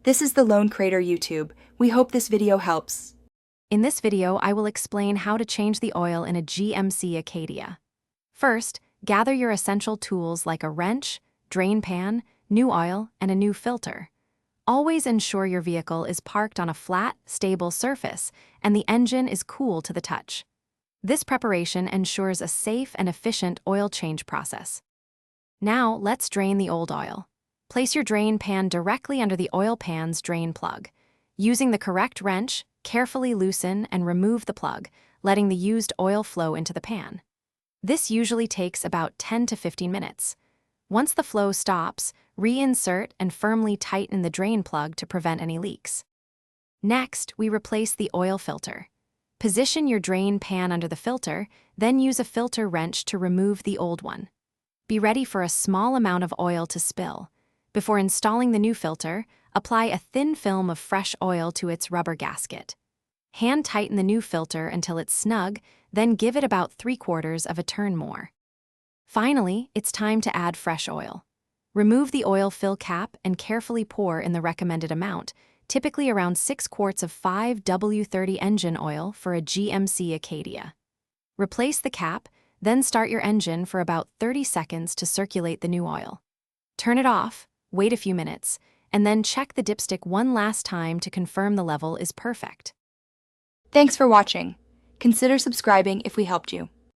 This is the Lone Crater YouTube. We hope this video helps. In this video, I will explain how to change the oil in a GMC Acadia. First, gather your essential tools like a wrench, drain pan, new oil, and a new filter. Always ensure your vehicle is parked on a flat, stable surface and the engine is cool to the touch. This preparation ensures a safe and efficient oil change process. Now, let's drain the old oil. Place your drain pan directly under the oil pan's drain plug. Using the correct wrench, carefully loosen and remove the plug, letting the used oil flow into the pan. This usually takes about 10 to 15 minutes. Once the flow stops, reinsert and firmly tighten the drain plug to prevent any leaks. Next, we replace the oil filter. Position your drain pan under the filter, then use a filter wrench to remove the old one. Be ready for a small amount of oil to spill. Before installing the new filter, apply a thin film of fresh oil to its rubber gasket. Hand tighten the new filter until it's snug, then give it about 3/4 of a turn more. Finally, it's time to add fresh oil. Remove the oil fill cap and carefully pour in the recommended amount, typically around 6 quarts of 5W30 engine oil for a GMC Acadia. Replace the cap, then start your engine for about 30 seconds to circulate the new oil. Turn it off, wait a few minutes, and then check the dipstick one last time to confirm the level is perfect. Thanks for watching. Consider subscribing if we helped you.